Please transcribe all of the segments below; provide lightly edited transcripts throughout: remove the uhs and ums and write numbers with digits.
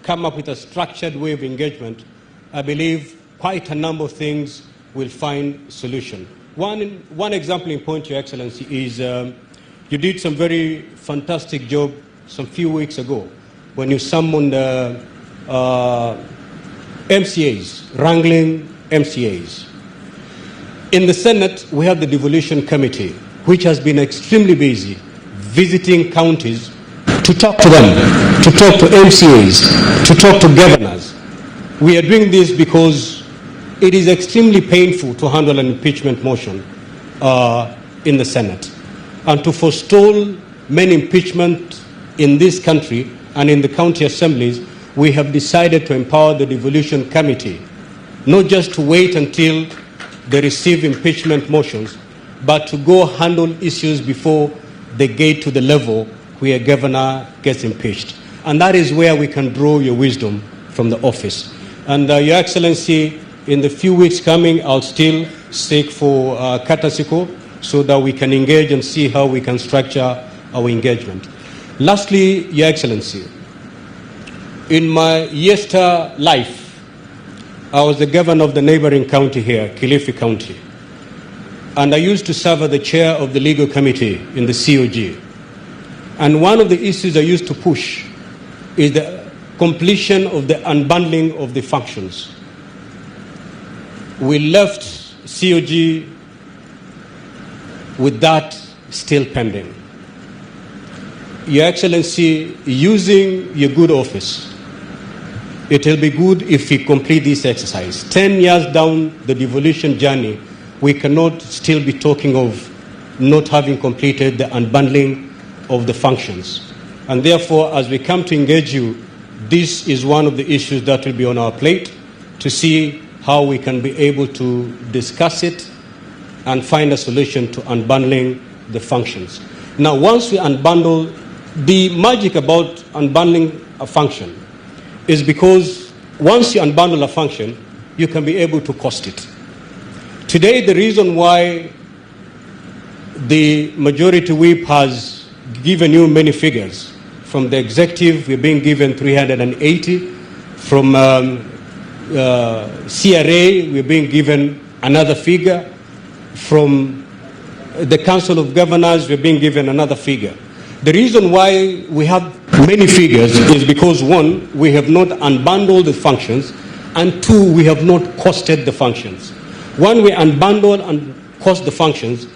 come up with a structured way of engagement, I believe quite a number of things will find solution. One example in point, Your Excellency, is you did some very fantastic job some few weeks ago when you summoned MCAs, wrangling MCAs. In the Senate, we have the devolution committee, which has been extremely busy visiting counties to talk to them, to talk to MCAs, to talk to governors. We are doing this because it is extremely painful to handle an impeachment motion in the Senate. And to forestall many impeachment in this country and in the county assemblies, we have decided to empower the devolution committee, not just to wait until they receive impeachment motions, but to go handle issues before they get to the level where a governor gets impeached. And that is where we can draw your wisdom from the office. And Your Excellency, in the few weeks coming, I'll still seek for Katasiko so that we can engage and see how we can structure our engagement. Lastly, Your Excellency, in my yester life, I was the governor of the neighboring county here, Kilifi County. And I used to serve as the chair of the legal committee in the COG. And one of the issues I used to push is the completion of the unbundling of the functions. We left COG with that still pending. Your Excellency, using your good office, it will be good if we complete this exercise. 10 years down the devolution journey, we cannot still be talking of not having completed the unbundling of the functions. And therefore, as we come to engage you, this is one of the issues that will be on our plate to see how we can be able to discuss it and find a solution to unbundling the functions. Now, once we unbundle, the magic about unbundling a function is because once you unbundle a function, you can be able to cost it. Today, the reason why the majority whip has given you many figures, from the executive, we're being given 380, from CRA, we're being given another figure, from the Council of Governors, we're being given another figure. The reason why we have many figures is because, one, we have not unbundled the functions, and two, we have not costed the functions. When we unbundle and cost the functions,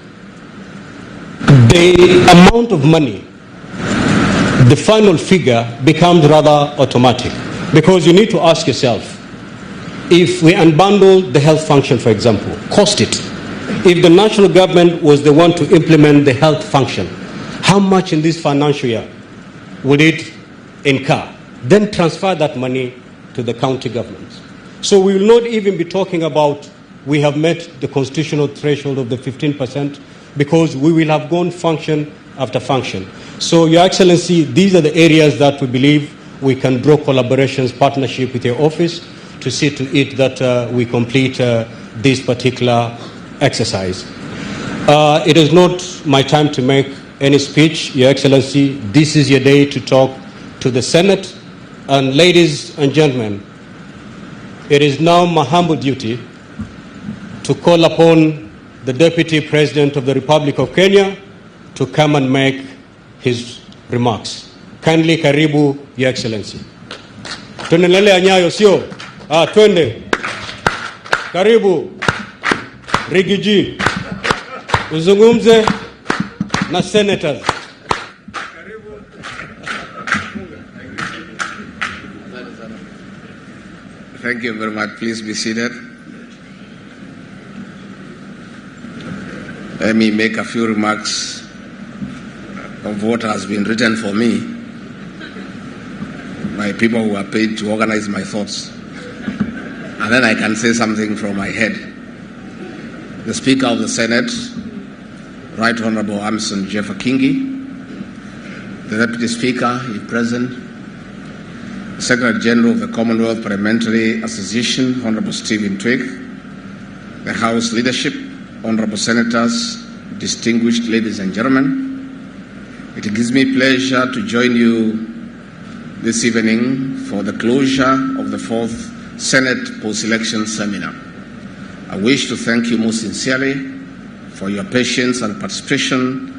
the amount of money, the final figure becomes rather automatic, because you need to ask yourself, if we unbundle the health function, for example, cost it. If the national government was the one to implement the health function, how much in this financial year would it incur? Then transfer that money to the county governments. So we will not even be talking about we have met the constitutional threshold of the 15%, because we will have gone function after function. So, Your Excellency, these are the areas that we believe we can draw collaborations, partnership with your office to see to it that we complete this particular exercise. It is not my time to make any speech, Your Excellency. This is your day to talk to the Senate. And ladies and gentlemen, it is now my humble duty to call upon the Deputy President of the Republic of Kenya to come and make his remarks. Kindly karibu, Your Excellency. Tuendelee nyayo sio? Twende. Karibu. Riggy, uzungumze na senators. Thank you very much. Please be seated. Let me make a few remarks of what has been written for me by people who are paid to organize my thoughts. And then I can say something from my head. The Speaker of the Senate, Right Honorable Amason Jeffer Kingi, the Deputy Speaker, if present, the Secretary General of the Commonwealth Parliamentary Association, Honorable Stephen Twigg, the House Leadership, Honorable Senators, distinguished ladies and gentlemen, it gives me pleasure to join you this evening for the closure of the 4th Senate post-election seminar. I wish to thank you most sincerely for your patience and participation